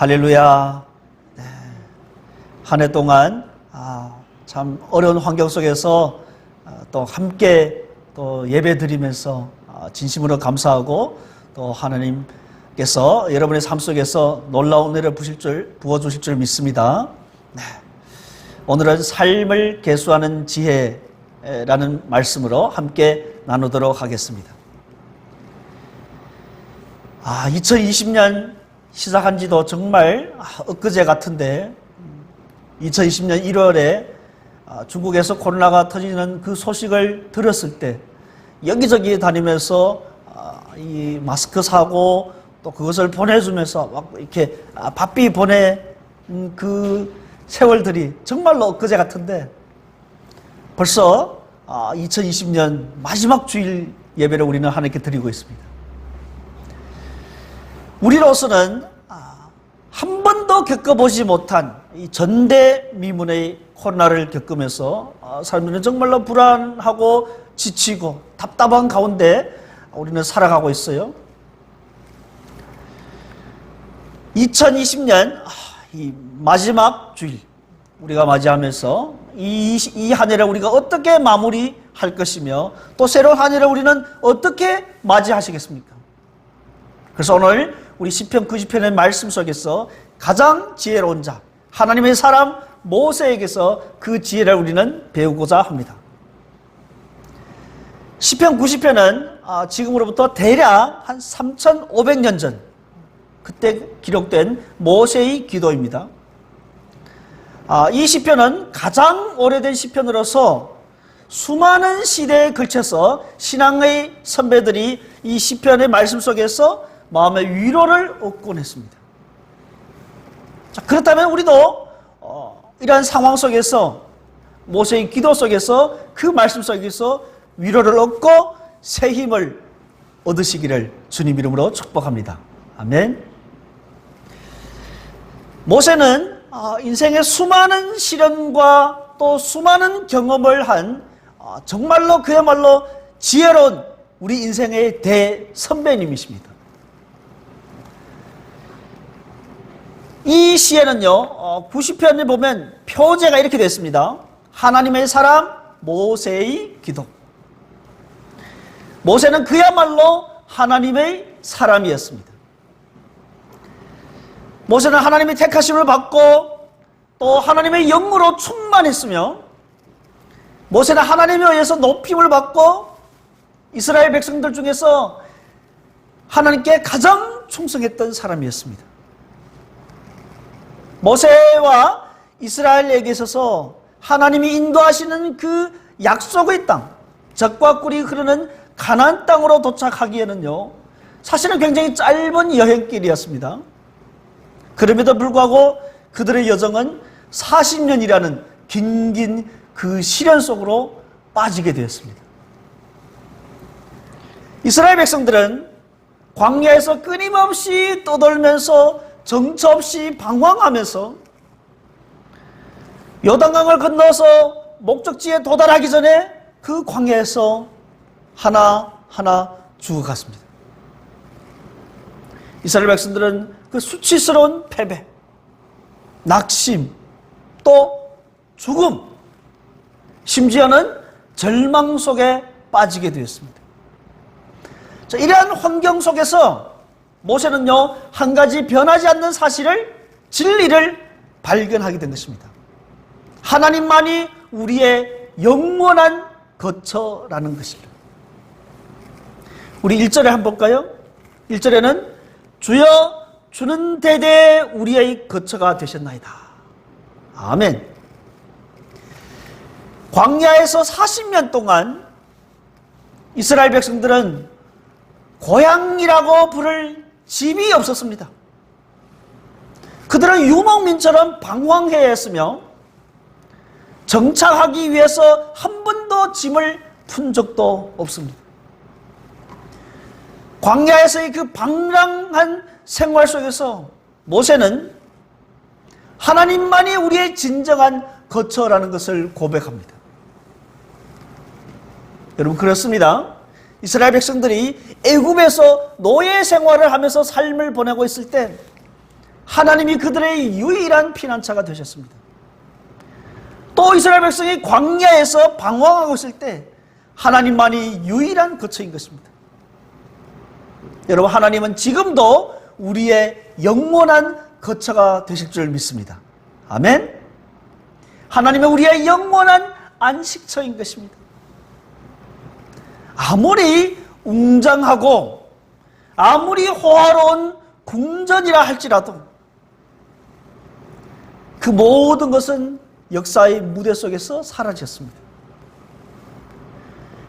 할렐루야. 네. 한 해 동안 참 어려운 환경 속에서 또 함께 또 예배 드리면서 진심으로 감사하고 또 하나님께서 여러분의 삶 속에서 놀라운 은혜를 부어주실 줄 믿습니다. 네. 오늘은 삶을 계수하는 지혜라는 말씀으로 함께 나누도록 하겠습니다. 2020년 시작한 지도 정말 엊그제 같은데 2020년 1월에 중국에서 코로나가 터지는 그 소식을 들었을 때 여기저기 다니면서 이 마스크 사고 또 그것을 보내주면서 막 이렇게 바삐 보내 그 세월들이 정말로 엊그제 같은데 벌써 2020년 마지막 주일 예배를 우리는 하나님께 드리고 있습니다. 우리로서는 한 번도 겪어보지 못한 이 전대미문의 코로나를 겪으면서 사람들은 정말로 불안하고 지치고 답답한 가운데 우리는 살아가고 있어요. 2020년 이 마지막 주일 우리가 맞이하면서 이 한 해를 우리가 어떻게 마무리할 것이며 또 새로운 한 해를 우리는 어떻게 맞이하시겠습니까? 그래서 오늘 우리 시편 90편의 말씀 속에서 가장 지혜로운 자 하나님의 사람 모세에게서 그 지혜를 우리는 배우고자 합니다. 시편 90편은 지금으로부터 대략 한 3,500년 전 그때 기록된 모세의 기도입니다. 이 시편은 가장 오래된 시편으로서 수많은 시대에 걸쳐서 신앙의 선배들이 이 시편의 말씀 속에서 마음의 위로를 얻곤 했습니다. 자, 그렇다면 우리도 이러한 상황 속에서 모세의 기도 속에서 그 말씀 속에서 위로를 얻고 새 힘을 얻으시기를 주님 이름으로 축복합니다. 아멘. 모세는 인생의 수많은 시련과 또 수많은 경험을 한 정말로 그야말로 지혜로운 우리 인생의 대선배님이십니다. 이 시에는요 90편에 보면 표제가 이렇게 됐습니다. 하나님의 사람 모세의 기도. 모세는 그야말로 하나님의 사람이었습니다. 모세는 하나님의 택하심을 받고 또 하나님의 영으로 충만했으며 모세는 하나님에 의해서 높임을 받고 이스라엘 백성들 중에서 하나님께 가장 충성했던 사람이었습니다. 모세와 이스라엘에게 있어서 하나님이 인도하시는 그 약속의 땅, 젖과 꿀이 흐르는 가나안 땅으로 도착하기에는요 사실은 굉장히 짧은 여행길이었습니다. 그럼에도 불구하고 그들의 여정은 40년이라는 긴 그 시련 속으로 빠지게 되었습니다. 이스라엘 백성들은 광야에서 끊임없이 떠돌면서 정처 없이 방황하면서 요단강을 건너서 목적지에 도달하기 전에 그 광야에서 하나하나 죽어갔습니다. 이스라엘 백성들은 그 수치스러운 패배, 낙심, 또 죽음, 심지어는 절망 속에 빠지게 되었습니다. 자, 이러한 환경 속에서 모세는요 한 가지 변하지 않는 사실을 진리를 발견하게 된 것입니다. 하나님만이 우리의 영원한 거처라는 것입니다. 우리 1절에 한번 볼까요? 1절에는 주여 주는 대대 우리의 거처가 되셨나이다. 아멘. 광야에서 40년 동안 이스라엘 백성들은 고향이라고 부를 집이 없었습니다. 그들은 유목민처럼 방황해야 했으며 정착하기 위해서 한 번도 짐을 푼 적도 없습니다. 광야에서의 그 방랑한 생활 속에서 모세는 하나님만이 우리의 진정한 거처라는 것을 고백합니다. 여러분 그렇습니다. 이스라엘 백성들이 애굽에서 노예 생활을 하면서 삶을 보내고 있을 때 하나님이 그들의 유일한 피난처가 되셨습니다. 또 이스라엘 백성이 광야에서 방황하고 있을 때 하나님만이 유일한 거처인 것입니다. 여러분, 하나님은 지금도 우리의 영원한 거처가 되실 줄 믿습니다. 아멘. 하나님은 우리의 영원한 안식처인 것입니다. 아무리 웅장하고 아무리 호화로운 궁전이라 할지라도 그 모든 것은 역사의 무대 속에서 사라졌습니다.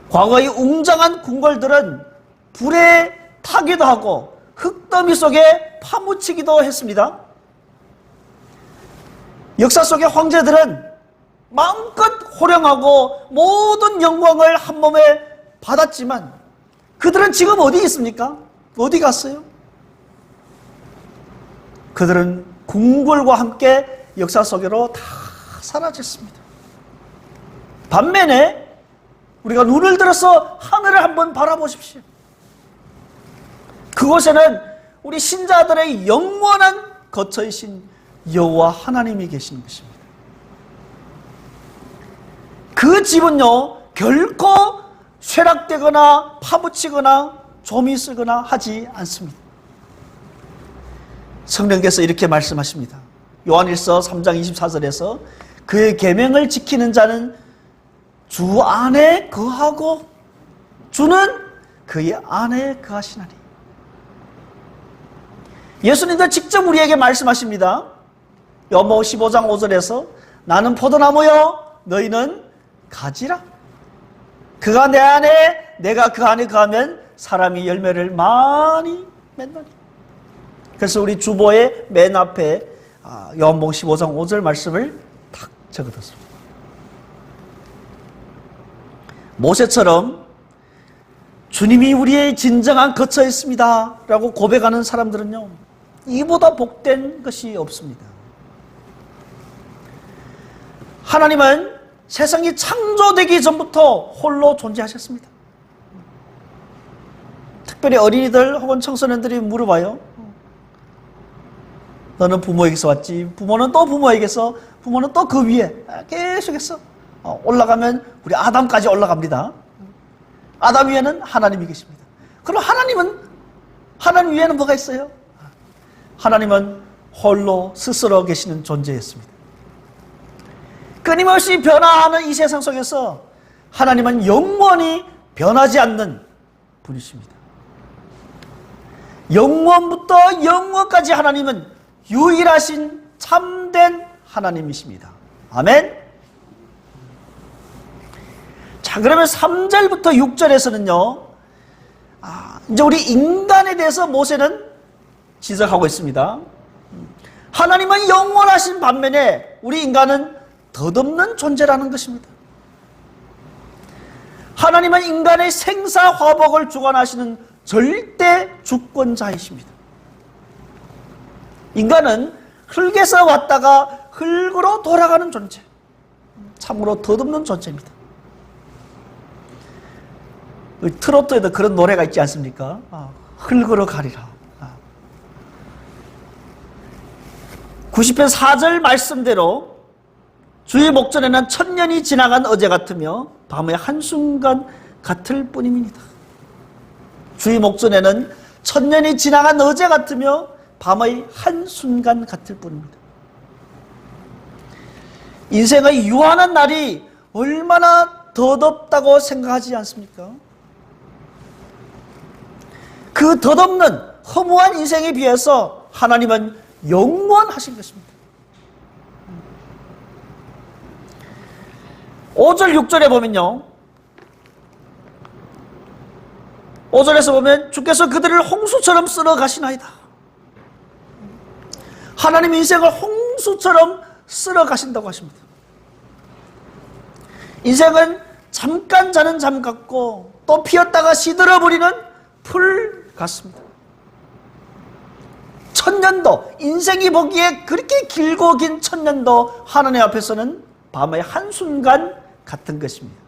과거의 웅장한 궁궐들은 불에 타기도 하고 흙더미 속에 파묻히기도 했습니다. 역사 속의 황제들은 마음껏 호령하고 모든 영광을 한 몸에 받았지만 그들은 지금 어디 있습니까? 어디 갔어요? 그들은 궁궐과 함께 역사 속으로 다 사라졌습니다. 반면에 우리가 눈을 들어서 하늘을 한번 바라보십시오. 그곳에는 우리 신자들의 영원한 거처이신 여호와 하나님이 계시는 것입니다. 그 집은요, 결코 쇠락되거나 파묻히거나 좀이 쓰거나 하지 않습니다. 성령께서 이렇게 말씀하십니다. 요한일서 3장 24절에서 그의 계명을 지키는 자는 주 안에 거하고 주는 그의 안에 거하시나니. 예수님도 직접 우리에게 말씀하십니다. 요한복음 15장 5절에서 나는 포도나무요 너희는 가지라. 그가 내 안에 내가 그 안에 거하면 사람이 열매를 많이 맺나니. 그래서 우리 주보의 맨 앞에 요한복음 15장 5절 말씀을 탁 적어뒀습니다. 모세처럼 주님이 우리의 진정한 거처였습니다 라고 고백하는 사람들은요, 이보다 복된 것이 없습니다. 하나님은 세상이 창조되기 전부터 홀로 존재하셨습니다. 특별히 어린이들 혹은 청소년들이 물어봐요. 너는 부모에게서 왔지. 부모는 또 부모에게서, 부모는 또 그 위에 계속해서 올라가면 우리 아담까지 올라갑니다. 아담 위에는 하나님이 계십니다. 그럼 하나님 위에는 뭐가 있어요? 하나님은 홀로 스스로 계시는 존재였습니다. 끊임없이 변화하는 이 세상 속에서 하나님은 영원히 변하지 않는 분이십니다. 영원부터 영원까지 하나님은 유일하신 참된 하나님이십니다. 아멘. 자, 그러면 3절부터 6절에서는요, 이제 우리 인간에 대해서 모세는 지적하고 있습니다. 하나님은 영원하신 반면에 우리 인간은 덧없는 존재라는 것입니다. 하나님은 인간의 생사화복을 주관하시는 절대 주권자이십니다. 인간은 흙에서 왔다가 흙으로 돌아가는 존재, 참으로 덧없는 존재입니다. 트로트에도 그런 노래가 있지 않습니까? 흙으로 가리라. 90편 4절 말씀대로 주의 목전에는 천년이 지나간 어제 같으며 밤의 한순간 같을 뿐입니다. 주의 목전에는 천년이 지나간 어제 같으며 밤의 한순간 같을 뿐입니다. 인생의 유한한 날이 얼마나 덧없다고 생각하지 않습니까? 그 덧없는 허무한 인생에 비해서 하나님은 영원하신 것입니다. 5절 6절에 보면요, 5절에서 보면 주께서 그들을 홍수처럼 쓸어 가시나이다. 하나님 인생을 홍수처럼 쓸어 가신다고 하십니다. 인생은 잠깐 자는 잠 같고 또 피었다가 시들어버리는 풀 같습니다. 천년도, 인생이 보기에 그렇게 길고 긴 천년도 하나님 앞에서는 밤의 한순간 같은 것입니다.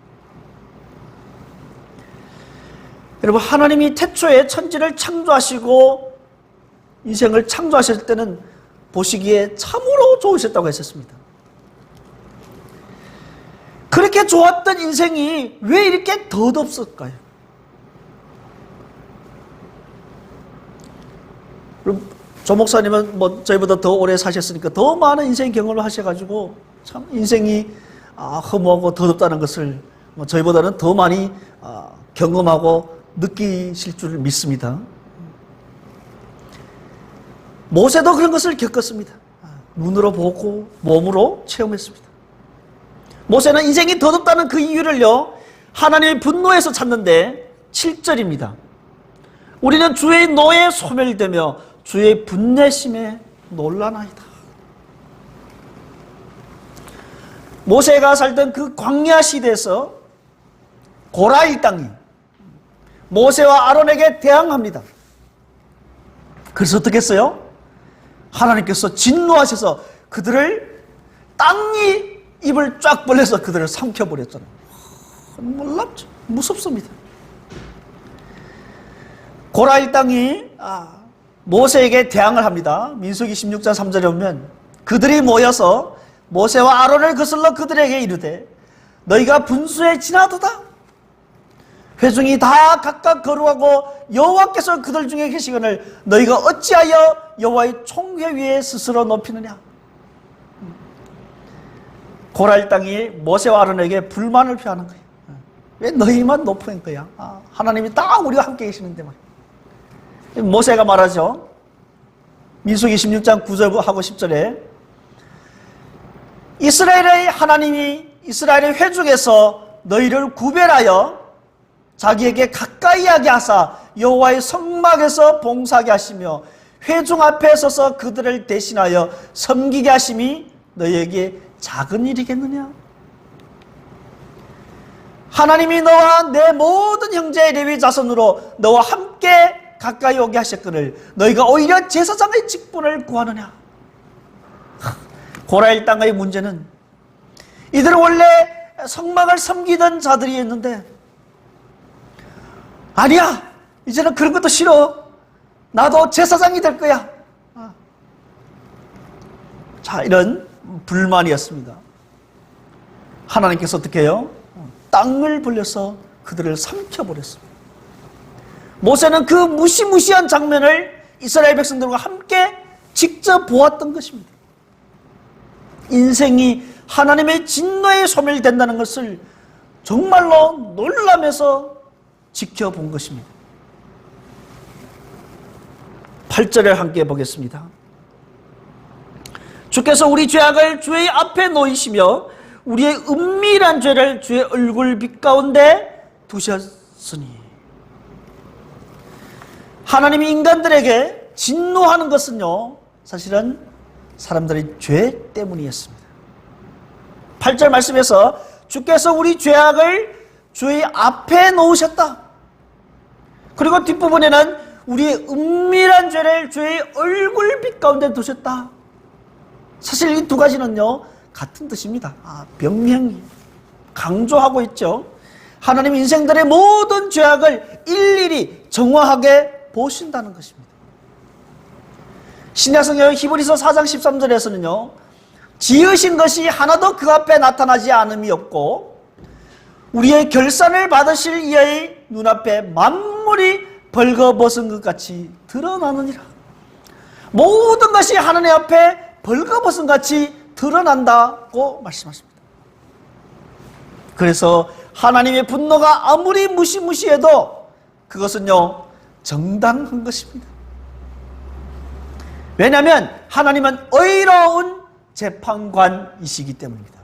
여러분, 하나님이 태초에 천지를 창조하시고 인생을 창조하실 때는 보시기에 참으로 좋으셨다고 했었습니다. 그렇게 좋았던 인생이 왜 이렇게 덧없을까요? 그럼 조 목사님은 뭐 저희보다 더 오래 사셨으니까 더 많은 인생 경험을 하셔가지고 참 인생이 허무하고 덧없다는 것을 뭐 저희보다는 더 많이 경험하고 느끼실 줄 믿습니다. 모세도 그런 것을 겪었습니다. 눈으로 보고 몸으로 체험했습니다. 모세는 인생이 덧없다는 그 이유를요, 하나님의 분노에서 찾는데 7절입니다. 우리는 주의 노에 소멸되며 주의 분내심에 놀라나이다. 모세가 살던 그 광야 시대에서 고라일 땅이 모세와 아론에게 대항합니다. 그래서 어떻게 했어요? 하나님께서 진노하셔서 그들을 땅이 입을 쫙 벌려서 그들을 삼켜버렸잖아요. 놀랍죠. 무섭습니다. 고라일 땅이 모세에게 대항을 합니다. 민수기 16장 3절에 보면 그들이 모여서 모세와 아론을 거슬러 그들에게 이르되 너희가 분수에 지나도다. 회중이 다 각각 거룩하고 여호와께서 그들 중에 계시거늘 너희가 어찌하여 여호와의 총회 위에 스스로 높이느냐. 고라일 땅이 모세와 아론에게 불만을 표하는 거예요. 왜 너희만 높은 거야? 하나님이 딱 우리와 함께 계시는데 말이야. 모세가 말하죠. 민수기 16장 9절하고 10절에 이스라엘의 하나님이 이스라엘의 회중에서 너희를 구별하여 자기에게 가까이 하게 하사 여호와의 성막에서 봉사하게 하시며 회중 앞에 서서 그들을 대신하여 섬기게 하심이 너희에게 작은 일이겠느냐? 하나님이 너와 내 모든 형제 레위 자손으로 너와 함께 가까이 오게 하셨거늘 너희가 오히려 제사장의 직분을 구하느냐? 고라일 땅의 문제는 이들은 원래 성막을 섬기던 자들이었는데 아니야, 이제는 그런 것도 싫어. 나도 제사장이 될 거야. 자, 이런 불만이었습니다. 하나님께서 어떻게 해요? 땅을 벌려서 그들을 삼켜버렸습니다. 모세는 그 무시무시한 장면을 이스라엘 백성들과 함께 직접 보았던 것입니다. 인생이 하나님의 진노에 소멸된다는 것을 정말로 놀라면서 지켜본 것입니다. 8절을 함께 보겠습니다. 주께서 우리 죄악을 주의 앞에 놓이시며 우리의 은밀한 죄를 주의 얼굴 빛 가운데 두셨으니. 하나님이 인간들에게 진노하는 것은요, 사실은 사람들의 죄 때문이었습니다. 8절 말씀에서 주께서 우리 죄악을 주의 앞에 놓으셨다. 그리고 뒷부분에는 우리의 은밀한 죄를 주의 얼굴 빛 가운데 두셨다. 사실 이 두 가지는요, 같은 뜻입니다. 병명히 강조하고 있죠. 하나님 인생들의 모든 죄악을 일일이 정확하게 보신다는 것입니다. 신약성경 히브리서 4장 13절에서는요, 지으신 것이 하나도 그 앞에 나타나지 않음이 없고 우리의 결산을 받으실 이의 눈앞에 만물이 벌거벗은 것 같이 드러나느니라. 모든 것이 하나님 앞에 벌거벗은 같이 드러난다고 말씀하십니다. 그래서 하나님의 분노가 아무리 무시무시해도 그것은요, 정당한 것입니다. 왜냐하면 하나님은 의로운 재판관이시기 때문입니다.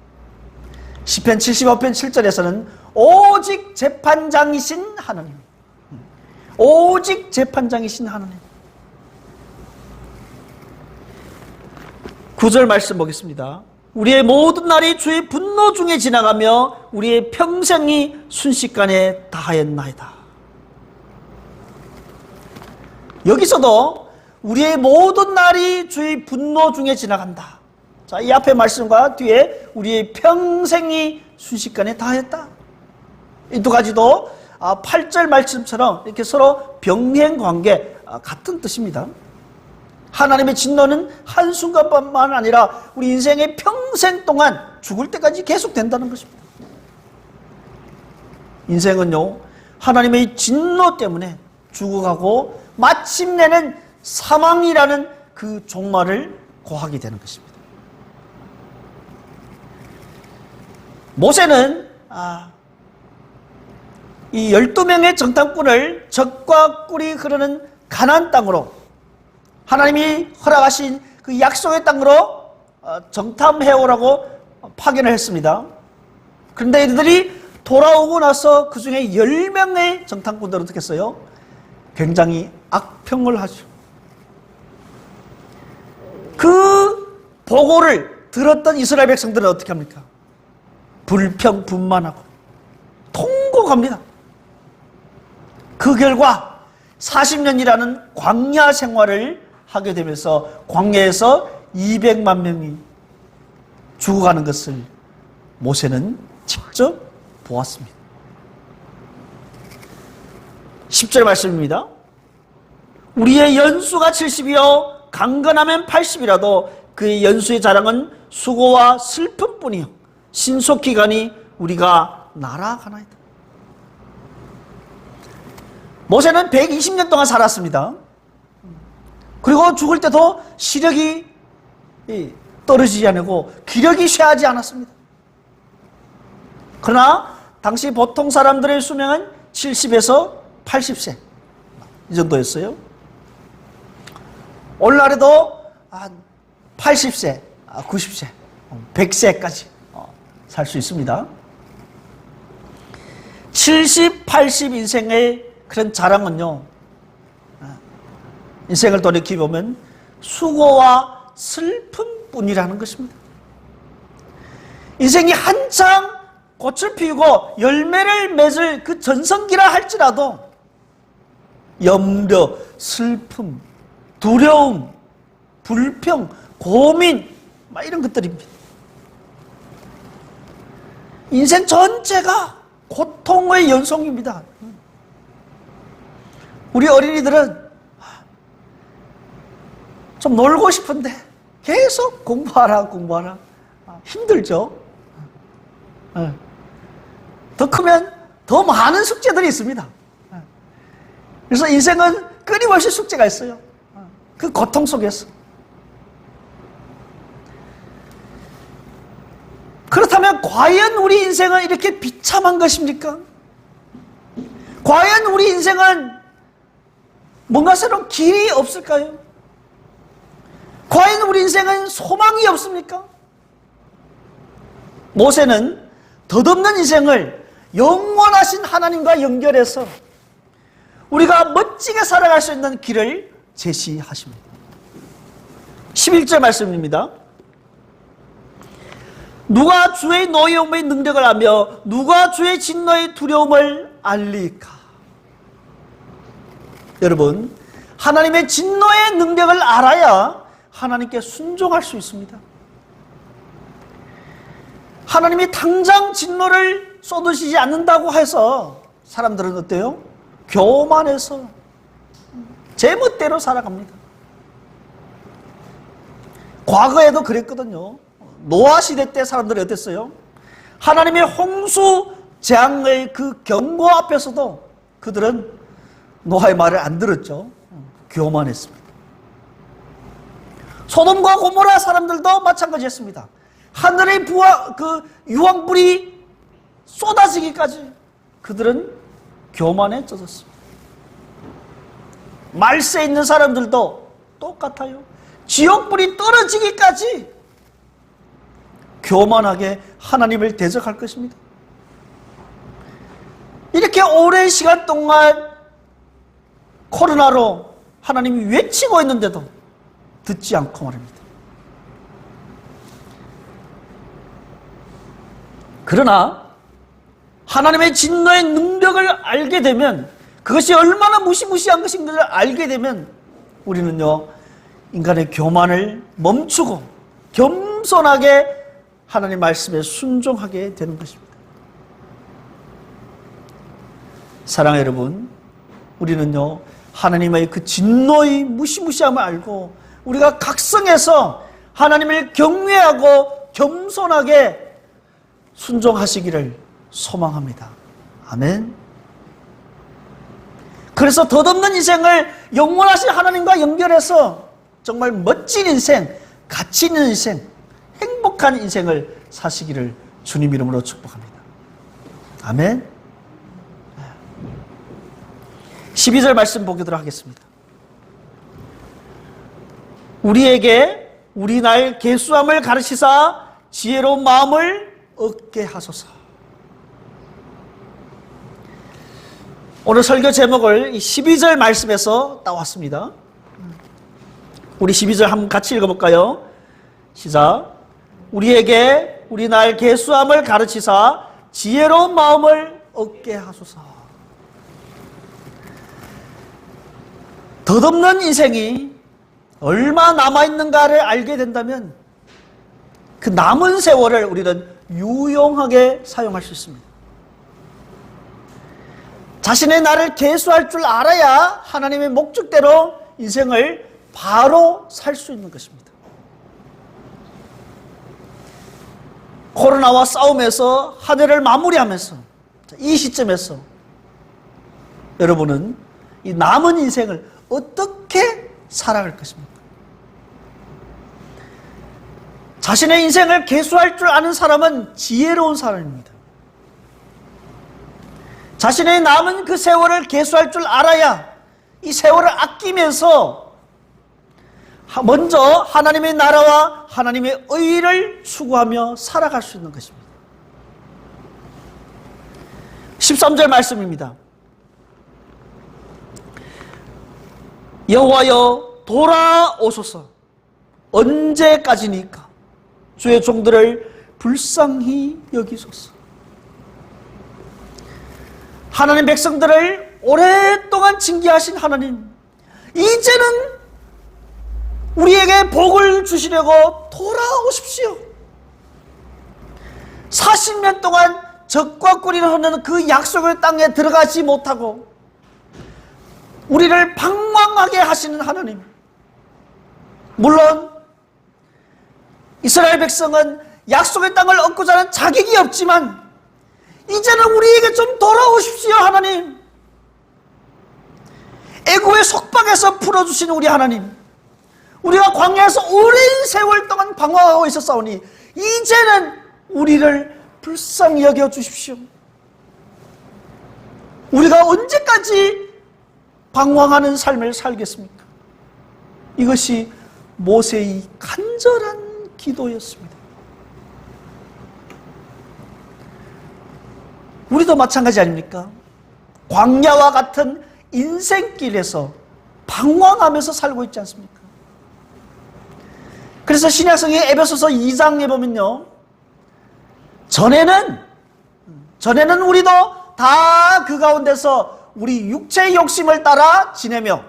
시편 75편 7절에서는 오직 재판장이신 하나님, 오직 재판장이신 하나님. 9절 말씀 보겠습니다. 우리의 모든 날이 주의 분노 중에 지나가며 우리의 평생이 순식간에 다하였나이다. 여기서도 우리의 모든 날이 주의 분노 중에 지나간다. 자, 이 앞에 말씀과 뒤에 우리의 평생이 순식간에 다하였다. 이 두 가지도 8절 말씀처럼 이렇게 서로 병행 관계 같은 뜻입니다. 하나님의 진노는 한순간뿐만 아니라 우리 인생의 평생 동안 죽을 때까지 계속된다는 것입니다. 인생은요, 하나님의 진노 때문에 죽어가고 마침내는 사망이라는 그 종말을 고하게 되는 것입니다. 모세는 이 12명의 정탐꾼을 적과 꿀이 흐르는 가나안 땅으로, 하나님이 허락하신 그 약속의 땅으로 정탐해오라고 파견을 했습니다. 그런데 이들이 돌아오고 나서 그 중에 10명의 정탐꾼들은 어떻게 했어요? 굉장히 악평을 하죠. 그 보고를 들었던 이스라엘 백성들은 어떻게 합니까? 불평분만하고 통곡합니다. 그 결과 40년이라는 광야 생활을 하게 되면서 광야에서 200만 명이 죽어가는 것을 모세는 직접 보았습니다. 10절 말씀입니다. 우리의 연수가 70이요 강건하면 80이라도 그의 연수의 자랑은 수고와 슬픔뿐이요 신속기간이 우리가 날아가나이다. 모세는 120년 동안 살았습니다. 그리고 죽을 때도 시력이 떨어지지 않고 기력이 쇠하지 않았습니다. 그러나 당시 보통 사람들의 수명은 70에서 80세 이 정도였어요. 오늘날에도 80세, 90세, 100세까지 살 수 있습니다. 70, 80 인생의 그런 자랑은요, 인생을 돌이켜보면 수고와 슬픔뿐이라는 것입니다. 인생이 한창 꽃을 피우고 열매를 맺을 그 전성기라 할지라도 염려, 슬픔, 두려움, 불평, 고민 이런 것들입니다. 인생 전체가 고통의 연속입니다. 우리 어린이들은 좀 놀고 싶은데 계속 공부하라 힘들죠. 더 크면 더 많은 숙제들이 있습니다. 그래서 인생은 끊임없이 숙제가 있어요. 그 고통 속에서. 그렇다면 과연 우리 인생은 이렇게 비참한 것입니까? 과연 우리 인생은 뭔가 새로운 길이 없을까요? 과연 우리 인생은 소망이 없습니까? 모세는 덧없는 인생을 영원하신 하나님과 연결해서 우리가 멋지게 살아갈 수 있는 길을 제시하십니다. 11절 말씀입니다. 누가 주의 노여움의 능력을 알며 누가 주의 진노의 두려움을 알리까? 여러분, 하나님의 진노의 능력을 알아야 하나님께 순종할 수 있습니다. 하나님이 당장 진노를 쏟으시지 않는다고 해서 사람들은 어때요? 교만해서 제 멋대로 살아갑니다. 과거에도 그랬거든요. 노아 시대 때 사람들이 어땠어요? 하나님의 홍수 재앙의 그 경고 앞에서도 그들은 노아의 말을 안 들었죠. 교만했습니다. 소돔과 고모라 사람들도 마찬가지였습니다. 하늘의 유황불이 쏟아지기까지 그들은 교만에 젖었습니다. 말세에 있는 사람들도 똑같아요. 지옥불이 떨어지기까지 교만하게 하나님을 대적할 것입니다. 이렇게 오랜 시간 동안 코로나로 하나님이 외치고 있는데도 듣지 않고 말입니다. 그러나 하나님의 진노의 능력을 알게 되면, 그것이 얼마나 무시무시한 것인가를 알게 되면 우리는요, 인간의 교만을 멈추고 겸손하게 하나님 말씀에 순종하게 되는 것입니다. 사랑하는 여러분, 우리는요, 하나님의 그 진노의 무시무시함을 알고 우리가 각성해서 하나님을 경외하고 겸손하게 순종하시기를 소망합니다. 아멘. 그래서 덧없는 인생을 영원하신 하나님과 연결해서 정말 멋진 인생, 가치 있는 인생, 행복한 인생을 사시기를 주님 이름으로 축복합니다. 아멘. 12절 말씀 보도록 하겠습니다. 우리에게 우리 날 계수함을 가르치사 지혜로운 마음을 얻게 하소서. 오늘 설교 제목을 12절 말씀에서 따왔습니다. 우리 12절 한번 같이 읽어볼까요? 시작. 우리에게 우리 날 계수함을 가르치사 지혜로운 마음을 얻게 하소서. 덧없는 인생이 얼마 남아있는가를 알게 된다면 그 남은 세월을 우리는 유용하게 사용할 수 있습니다. 자신의 나를 계수할 줄 알아야 하나님의 목적대로 인생을 바로 살 수 있는 것입니다. 코로나와 싸움에서 한 해를 마무리하면서 이 시점에서 여러분은 이 남은 인생을 어떻게 살아갈 것입니까? 자신의 인생을 계수할 줄 아는 사람은 지혜로운 사람입니다. 자신의 남은 그 세월을 계수할 줄 알아야 이 세월을 아끼면서 먼저 하나님의 나라와 하나님의 의를 추구하며 살아갈 수 있는 것입니다. 13절 말씀입니다. 여호와여 돌아오소서. 언제까지니까 주의 종들을 불쌍히 여기소서. 하나님 백성들을 오랫동안 징계하신 하나님, 이제는 우리에게 복을 주시려고 돌아오십시오. 40년 동안 적과 꿀이를 흐르는 그 약속의 땅에 들어가지 못하고 우리를 방황하게 하시는 하나님. 물론 이스라엘 백성은 약속의 땅을 얻고자 하는 자격이 없지만 이제는 우리에게 좀 돌아오십시오 하나님. 애고의 속박에서 풀어주신 우리 하나님, 우리가 광야에서 오랜 세월 동안 방황하고 있었사오니 이제는 우리를 불쌍히 여겨주십시오. 우리가 언제까지 방황하는 삶을 살겠습니까? 이것이 모세의 간절한 기도였습니다. 우리도 마찬가지 아닙니까? 광야와 같은 인생길에서 방황하면서 살고 있지 않습니까? 그래서 신약성의 에베소서 2장에 보면요, 전에는 우리도 다 그 가운데서 우리 육체의 욕심을 따라 지내며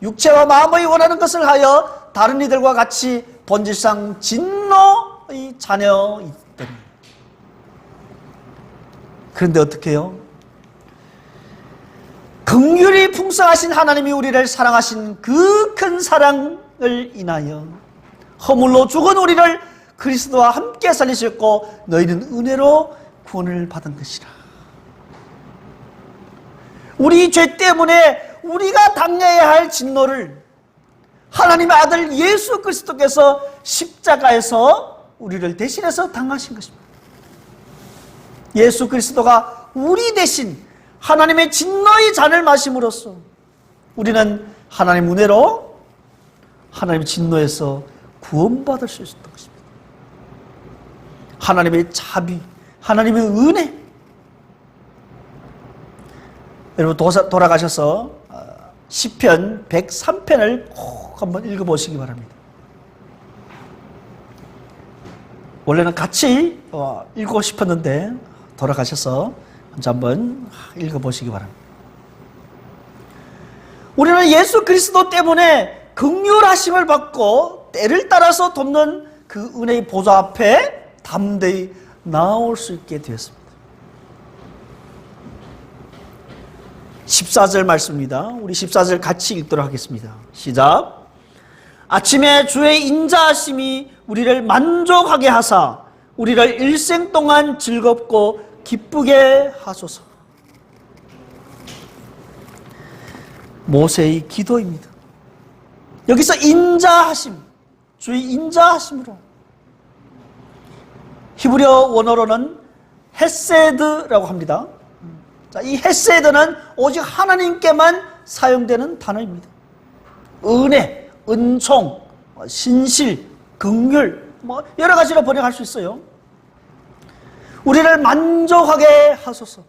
육체와 마음의 원하는 것을 하여 다른 이들과 같이 본질상 진노의 자녀이더니. 그런데 어떻게 해요? 긍휼이 풍성하신 하나님이 우리를 사랑하신 그 큰 사랑을 인하여 허물로 죽은 우리를 그리스도와 함께 살리셨고 너희는 은혜로 구원을 받은 것이라. 우리 죄 때문에 우리가 당해야 할 진노를 하나님의 아들 예수 그리스도께서 십자가에서 우리를 대신해서 당하신 것입니다. 예수 그리스도가 우리 대신 하나님의 진노의 잔을 마심으로써 우리는 하나님 은혜로 하나님의 진노에서 구원받을 수 있었던 것입니다. 하나님의 자비, 하나님의 은혜. 여러분 돌아가셔서 시편 103편을 꼭 한번 읽어보시기 바랍니다. 원래는 같이 읽고 싶었는데 돌아가셔서 먼저 한번 읽어보시기 바랍니다. 우리는 예수 그리스도 때문에 긍휼하심을 받고 때를 따라서 돕는 그 은혜의 보좌 앞에 담대히 나올 수 있게 되었습니다. 14절 말씀입니다. 우리 14절 같이 읽도록 하겠습니다. 시작. 아침에 주의 인자하심이 우리를 만족하게 하사 우리를 일생 동안 즐겁고 기쁘게 하소서. 모세의 기도입니다. 여기서 인자하심, 주의 인자하심으로. 히브리어 원어로는 헤세드라고 합니다. 자, 이 헤세드는 오직 하나님께만 사용되는 단어입니다. 은혜, 은총, 신실, 긍휼, 여러 가지로 번역할 수 있어요. 우리를 만족하게 하소서.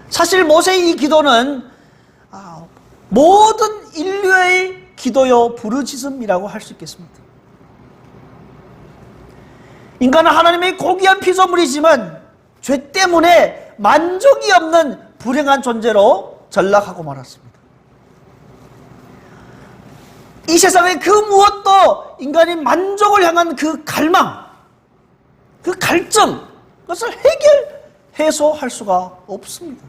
사실 모세의 이 기도는 모든 인류의 기도요 부르짖음이라고 할 수 있겠습니다. 인간은 하나님의 고귀한 피조물이지만 죄 때문에 만족이 없는 불행한 존재로 전락하고 말았습니다. 이 세상의 그 무엇도 인간이 만족을 향한 그 갈망, 그 갈증, 그것을 해소할 수가 없습니다.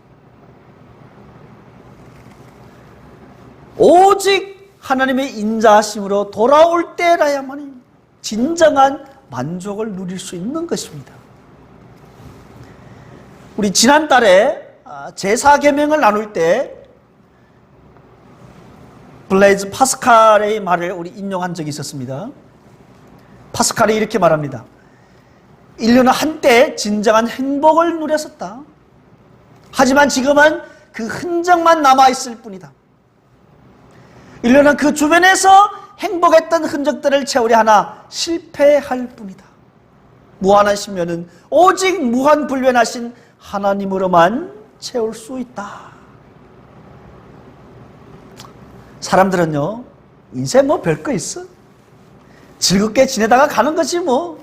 오직 하나님의 인자하심으로 돌아올 때라야만이 진정한 만족을 누릴 수 있는 것입니다. 우리 지난달에 제사계명을 나눌 때 블레이즈 파스칼의 말을 우리 인용한 적이 있었습니다. 파스칼이 이렇게 말합니다. 인류는 한때 진정한 행복을 누렸었다. 하지만 지금은 그 흔적만 남아있을 뿐이다. 인류는 그 주변에서 행복했던 흔적들을 채우려 하나 실패할 뿐이다. 무한한 심령은 오직 무한불변하신 하나님으로만 채울 수 있다. 사람들은요, 인생 뭐 별거 있어? 즐겁게 지내다가 가는 거지 뭐.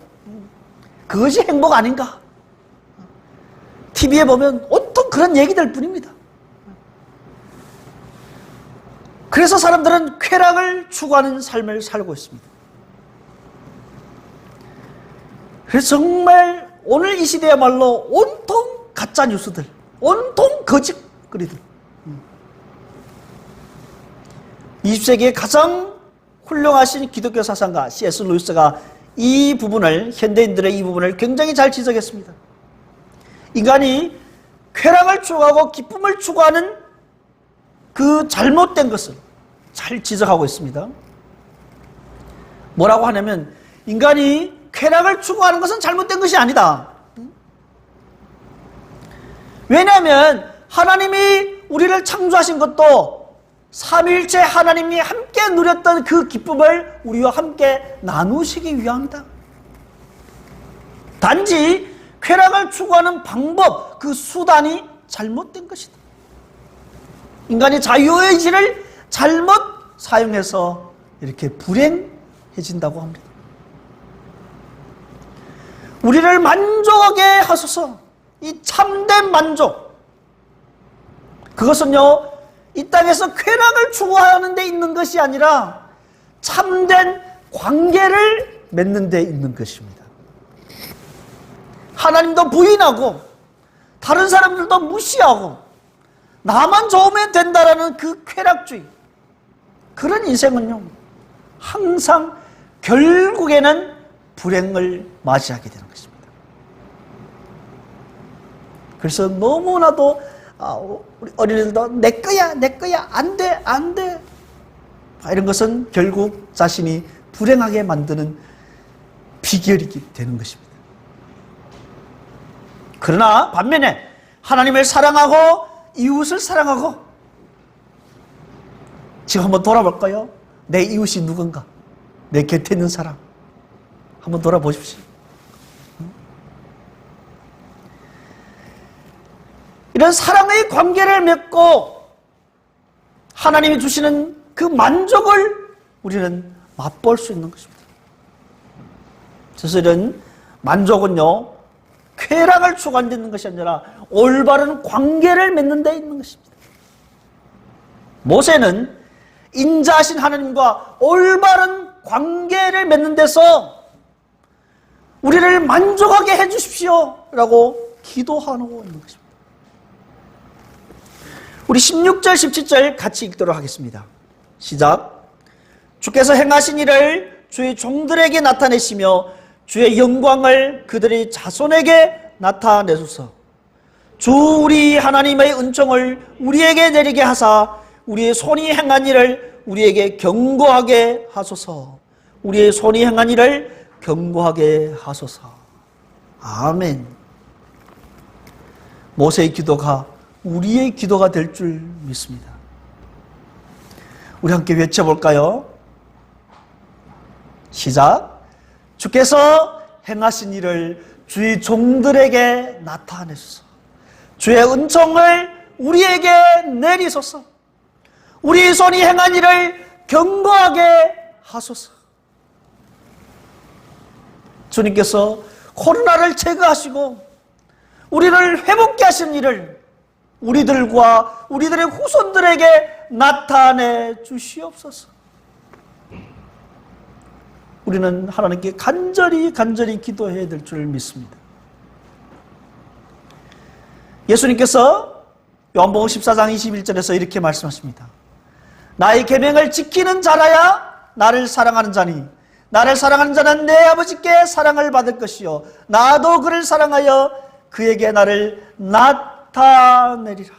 그것이 행복 아닌가? TV에 보면 온통 그런 얘기들 뿐입니다. 그래서 사람들은 쾌락을 추구하는 삶을 살고 있습니다. 그래서 정말 오늘 이 시대야말로 온통 가짜 뉴스들, 온통 거짓거리들. 20세기의 가장 훌륭하신 기독교 사상가 C.S. 루이스가 이 부분을, 현대인들의 이 부분을 굉장히 잘 지적했습니다. 인간이 쾌락을 추구하고 기쁨을 추구하는 그 잘못된 것을 잘 지적하고 있습니다. 뭐라고 하냐면, 인간이 쾌락을 추구하는 것은 잘못된 것이 아니다. 왜냐하면 하나님이 우리를 창조하신 것도 삼위일체 하나님이 함께 누렸던 그 기쁨을 우리와 함께 나누시기 위함이다. 단지 쾌락을 추구하는 방법, 그 수단이 잘못된 것이다. 인간이 자유의지를 잘못 사용해서 이렇게 불행해진다고 합니다. 우리를 만족하게 하소서. 이 참된 만족, 그것은요, 이 땅에서 쾌락을 추구하는 데 있는 것이 아니라 참된 관계를 맺는 데 있는 것입니다. 하나님도 부인하고 다른 사람들도 무시하고 나만 좋으면 된다라는 그 쾌락주의, 그런 인생은요, 항상 결국에는 불행을 맞이하게 되는 것입니다. 그래서 너무나도 우리 어린이들도 내 거야, 안 돼. 이런 것은 결국 자신이 불행하게 만드는 비결이기 되는 것입니다. 그러나 반면에 하나님을 사랑하고 이웃을 사랑하고, 지금 한번 돌아볼까요? 내 이웃이 누군가? 내 곁에 있는 사람 한번 돌아보십시오. 이런 사랑의 관계를 맺고 하나님이 주시는 그 만족을 우리는 맛볼 수 있는 것입니다. 그래서 이런 만족은요, 쾌락을 추구하는 데 있는 것이 아니라 올바른 관계를 맺는 데 있는 것입니다. 모세는 인자하신 하나님과 올바른 관계를 맺는 데서 우리를 만족하게 해주십시오 라고 기도하고 있는 것입니다. 우리 16절 17절 같이 읽도록 하겠습니다. 시작. 주께서 행하신 일을 주의 종들에게 나타내시며 주의 영광을 그들의 자손에게 나타내소서. 주 우리 하나님의 은총을 우리에게 내리게 하사 우리의 손이 행한 일을 우리에게 경고하게 하소서. 우리의 손이 행한 일을 경고하게 하소서. 아멘. 모세의 기도가 우리의 기도가 될 줄 믿습니다. 우리 함께 외쳐볼까요? 시작. 주께서 행하신 일을 주의 종들에게 나타내소서. 주의 은총을 우리에게 내리소서. 우리 손이 행한 일을 경고하게 하소서. 주님께서 코로나를 제거하시고 우리를 회복케 하신 일을 우리들과 우리들의 후손들에게 나타내 주시옵소서. 우리는 하나님께 간절히 기도해야 될 줄 믿습니다. 예수님께서 요한복음 14장 21절에서 이렇게 말씀하십니다. 나의 계명을 지키는 자라야 나를 사랑하는 자니 나를 사랑하는 자는 내 아버지께 사랑을 받을 것이요 나도 그를 사랑하여 그에게 나를 나타내리라.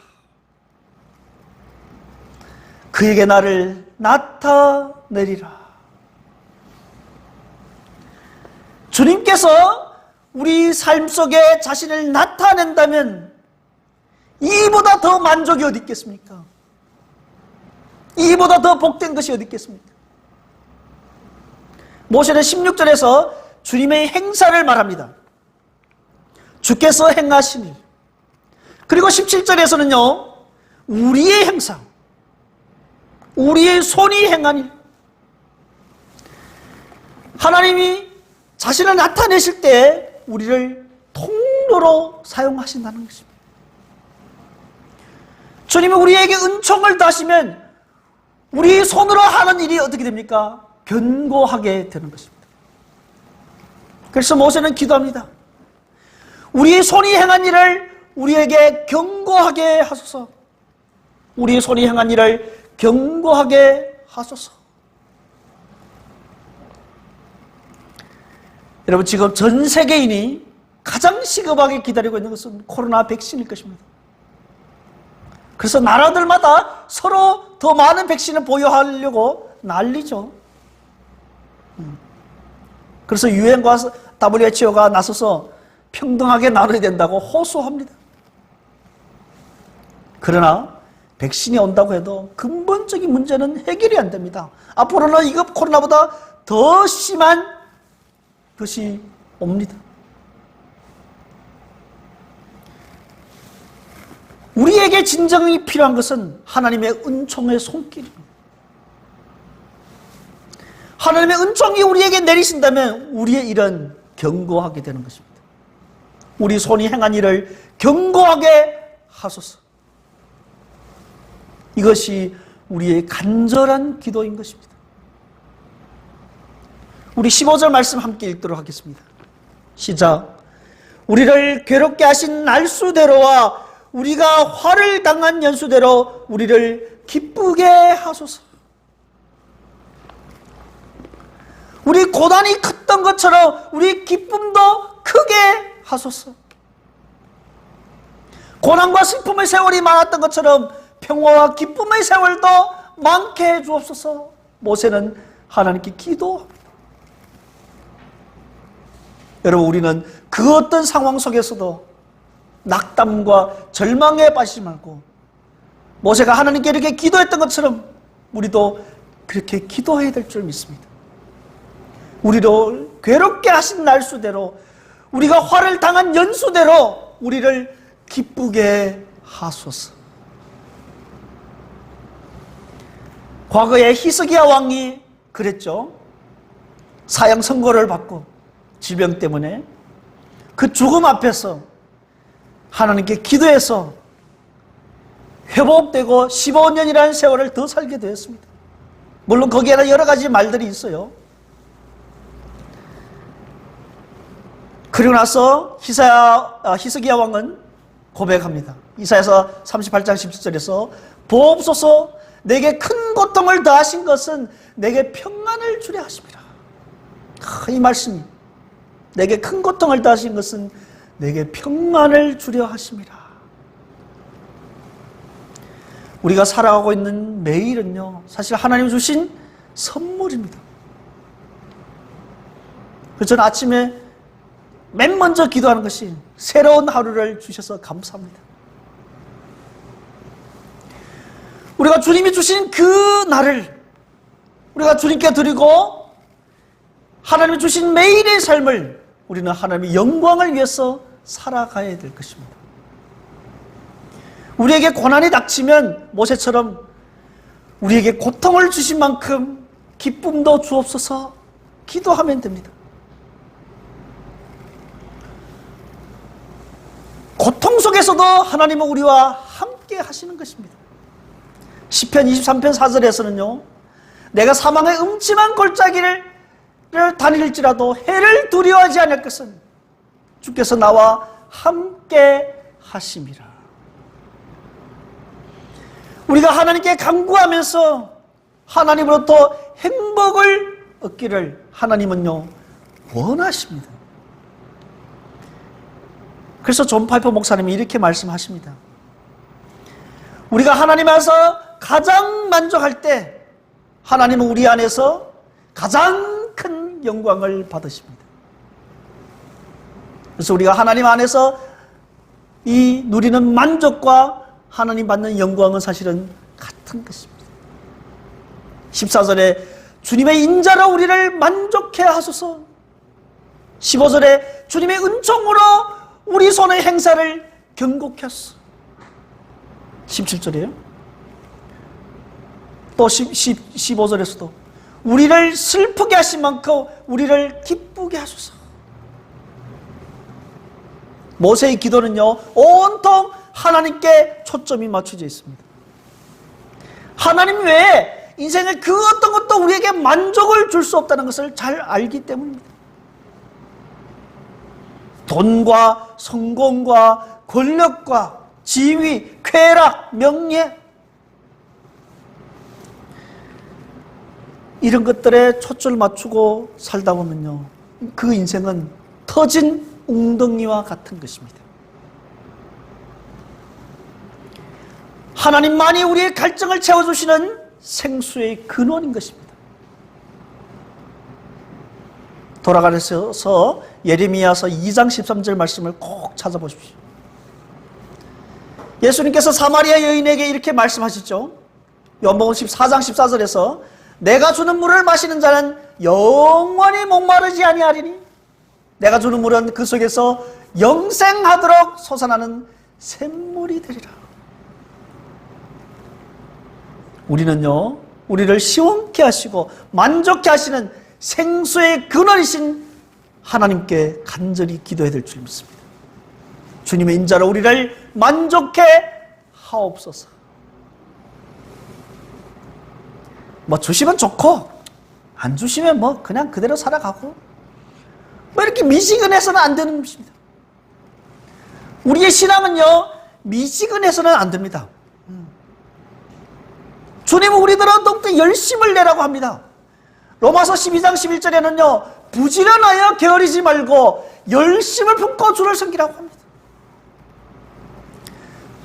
그에게 나를 나타내리라. 주님께서 우리 삶 속에 자신을 나타낸다면 이보다 더 만족이 어디 있겠습니까? 이보다 더 복된 것이 어디 있겠습니까? 모세는 16절에서 주님의 행사를 말합니다. 주께서 행하신 일. 그리고 17절에서는요, 우리의 행사, 우리의 손이 행한 일. 하나님이 자신을 나타내실 때 우리를 통로로 사용하신다는 것입니다. 주님이 우리에게 은총을 다시면 우리 손으로 하는 일이 어떻게 됩니까? 견고하게 되는 것입니다. 그래서 모세는 기도합니다. 우리의 손이 행한 일을 우리에게 견고하게 하소서. 우리의 손이 행한 일을 견고하게 하소서. 여러분, 지금 전 세계인이 가장 시급하게 기다리고 있는 것은 코로나 백신일 것입니다. 그래서 나라들마다 서로 더 많은 백신을 보유하려고 난리죠. 그래서 유엔과 WHO가 나서서 평등하게 나눠야 된다고 호소합니다. 그러나 백신이 온다고 해도 근본적인 문제는 해결이 안 됩니다. 앞으로는 이거 코로나보다 더 심한 것이 옵니다. 우리에게 진정이 필요한 것은 하나님의 은총의 손길입니다. 하나님의 은총이 우리에게 내리신다면 우리의 일은 견고하게 되는 것입니다. 우리 손이 행한 일을 견고하게 하소서. 이것이 우리의 간절한 기도인 것입니다. 우리 15절 말씀 함께 읽도록 하겠습니다. 시작. 우리를 괴롭게 하신 날수대로와 우리가 화를 당한 연수대로 우리를 기쁘게 하소서. 우리 고난이 컸던 것처럼 우리 기쁨도 크게 하소서. 고난과 슬픔의 세월이 많았던 것처럼 평화와 기쁨의 세월도 많게 해 주옵소서. 모세는 하나님께 기도합니다. 여러분, 우리는 그 어떤 상황 속에서도 낙담과 절망에 빠지지 말고 모세가 하나님께 이렇게 기도했던 것처럼 우리도 그렇게 기도해야 될 줄 믿습니다. 우리를 괴롭게 하신 날수대로 우리가 화를 당한 연수대로 우리를 기쁘게 하소서. 과거에 히스기야 왕이 그랬죠. 사형 선고를 받고 질병 때문에 그 죽음 앞에서 하나님께 기도해서 회복되고 15년이라는 세월을 더 살게 되었습니다. 물론 거기에는 여러 가지 말들이 있어요. 그리고 나서 히스기야 왕은 고백합니다. 이사야서 38장 17절에서 보옵소서, 내게 큰 고통을 더하신 것은 내게 평안을 주려 하심이라. 이 말씀이 내게 큰 고통을 다하신 것은 내게 평안을 주려 하심이라. 우리가 살아가고 있는 매일은요, 사실 하나님 주신 선물입니다. 그래서 저는 아침에 맨 먼저 기도하는 것이 새로운 하루를 주셔서 감사합니다. 우리가 주님이 주신 그 날을 우리가 주님께 드리고 하나님이 주신 매일의 삶을 우리는 하나님의 영광을 위해서 살아가야 될 것입니다. 우리에게 고난이 닥치면 모세처럼 우리에게 고통을 주신 만큼 기쁨도 주옵소서 기도하면 됩니다. 고통 속에서도 하나님은 우리와 함께 하시는 것입니다. 시편 23편 4절에서는요, 내가 사망의 음침한 골짜기를 다닐지라도 해를 두려워하지 않을 것은 주께서 나와 함께 하심이라. 우리가 하나님께 간구하면서 하나님으로부터 행복을 얻기를 하나님은요 원하십니다. 그래서 존 파이퍼 목사님이 이렇게 말씀하십니다. 우리가 하나님 안에서 가장 만족할 때 하나님은 우리 안에서 가장 큰 영광을 받으십니다. 그래서 우리가 하나님 안에서 이 누리는 만족과 하나님 받는 영광은 사실은 같은 것입니다. 14절에 주님의 인자로 우리를 만족해 하소서. 15절에 주님의 은총으로 우리 손의 행사를 경고케 하소서. 17절이에요. 또 15절에서도 우리를 슬프게 하신 만큼 우리를 기쁘게 하소서. 모세의 기도는요 온통 하나님께 초점이 맞춰져 있습니다. 하나님 외에 인생의 그 어떤 것도 우리에게 만족을 줄 수 없다는 것을 잘 알기 때문입니다. 돈과 성공과 권력과 지위, 쾌락, 명예, 이런 것들에 초점을 맞추고 살다 보면요 그 인생은 터진 웅덩이와 같은 것입니다. 하나님만이 우리의 갈증을 채워주시는 생수의 근원인 것입니다. 돌아가셔서 예레미야서 2장 13절 말씀을 꼭 찾아보십시오. 예수님께서 사마리아 여인에게 이렇게 말씀하셨죠. 요한복음 14장 14절에서 내가 주는 물을 마시는 자는 영원히 목마르지 아니하리니 내가 주는 물은 그 속에서 영생하도록 솟아나는 샘물이 되리라. 우리는요 우리를 시원케 하시고 만족케 하시는 생수의 근원이신 하나님께 간절히 기도해야 될 줄 믿습니다. 주님의 인자로 우리를 만족해 하옵소서. 뭐 주시면 좋고 안 주시면 뭐 그냥 그대로 살아가고 뭐 이렇게 미지근해서는 안 되는 것입니다. 우리의 신앙은요 미지근해서는 안 됩니다. 주님은 우리들은 더욱더 열심을 내라고 합니다. 로마서 12장 11절에는요 부지런하여 게으르지 말고 열심을 품고 주를 섬기라고 합니다.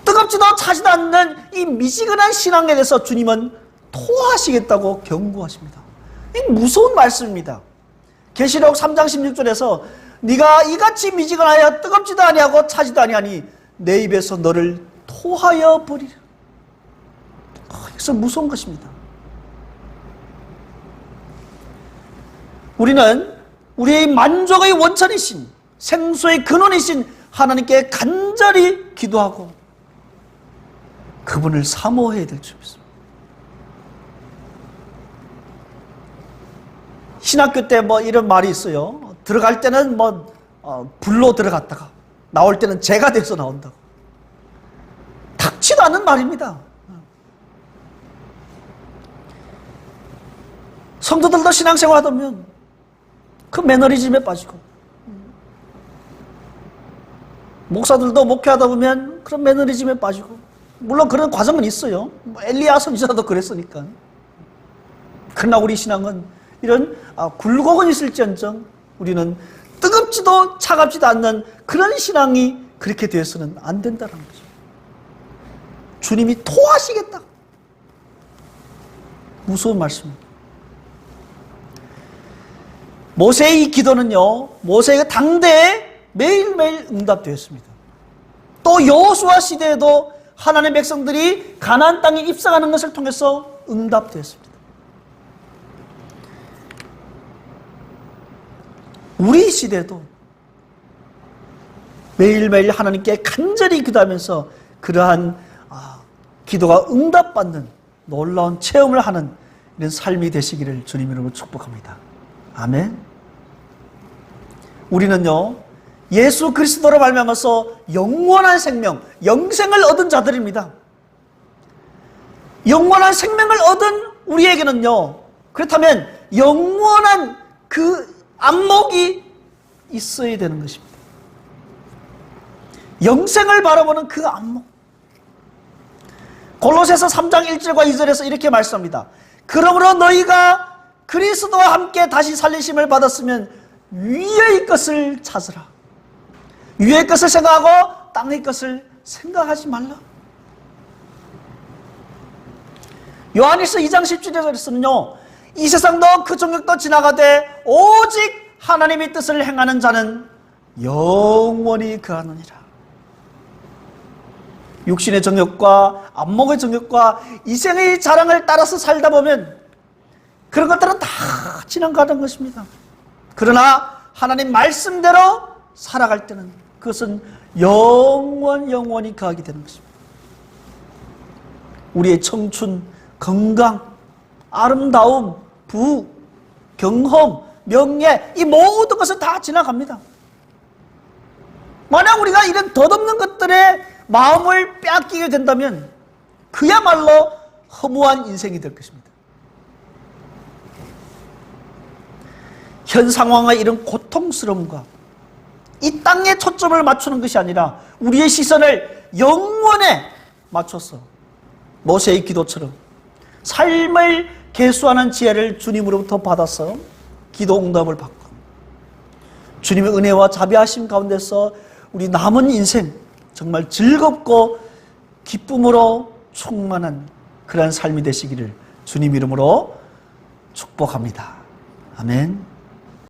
뜨겁지도 차지도 않는 이 미지근한 신앙에 대해서 주님은 토하시겠다고 경고하십니다. 이 무서운 말씀입니다. 계시록 3장 16절에서 네가 이같이 미지근하여 뜨겁지도 아니하고 차지도 아니하니 내 입에서 너를 토하여 버리라. 그래서 무서운 것입니다. 우리는 우리의 만족의 원천이신 생수의 근원이신 하나님께 간절히 기도하고 그분을 사모해야 될 줄 믿습니다. 신학교 때 뭐 이런 말이 있어요. 들어갈 때는 불로 들어갔다가 나올 때는 재가 돼서 나온다고. 닥치도 않은 말입니다. 성도들도 신앙생활 하다 보면 그 매너리즘에 빠지고 목사들도 목회하다 보면 그런 매너리즘에 빠지고 물론 그런 과정은 있어요. 엘리야 선지자도 그랬으니까. 그러나 우리 신앙은 이런 굴곡은 있을지언정 우리는 뜨겁지도 차갑지도 않는 그런 신앙이 그렇게 되어서는 안 된다는 거죠. 주님이 토하시겠다. 무서운 말씀입니다. 모세의 이 기도는요, 모세가 당대에 매일매일 응답되었습니다. 또 여호수아 시대에도 하나님의 백성들이 가나안 땅에 입성하는 것을 통해서 응답되었습니다. 우리 시대도 매일매일 하나님께 간절히 기도하면서 그러한 기도가 응답받는 놀라운 체험을 하는 이런 삶이 되시기를 주님 이름으로 축복합니다. 아멘. 우리는요, 예수 그리스도로 말미암아서 영원한 생명, 영생을 얻은 자들입니다. 영원한 생명을 얻은 우리에게는요, 그렇다면 영원한 그 안목이 있어야 되는 것입니다. 영생을 바라보는 그 안목. 골로새서 3장 1절과 2절에서 이렇게 말씀합니다. 그러므로 너희가 그리스도와 함께 다시 살리심을 받았으면 위의 것을 찾으라. 위의 것을 생각하고 땅의 것을 생각하지 말라. 요한일서 2장 17절에서는요, 이 세상도 그 종력도 지나가되 오직 하나님의 뜻을 행하는 자는 영원히 거하느니라. 육신의 정욕과 안목의 정욕과 이생의 자랑을 따라서 살다 보면 그런 것들은 다 지나가는 것입니다. 그러나 하나님 말씀대로 살아갈 때는 그것은 영원히 거하게 되는 것입니다. 우리의 청춘, 건강, 아름다움, 부, 경험, 명예, 이 모든 것은 다 지나갑니다. 만약 우리가 이런 덧없는 것들에 마음을 빼앗기게 된다면 그야말로 허무한 인생이 될 것입니다. 현 상황의 이런 고통스러움과 이 땅에 초점을 맞추는 것이 아니라 우리의 시선을 영원에 맞춰서 모세의 기도처럼 삶을 계수하는 지혜를 주님으로부터 받아서 기도 응답을 받고 주님의 은혜와 자비하심 가운데서 우리 남은 인생 정말 즐겁고 기쁨으로 충만한 그러한 삶이 되시기를 주님 이름으로 축복합니다. 아멘.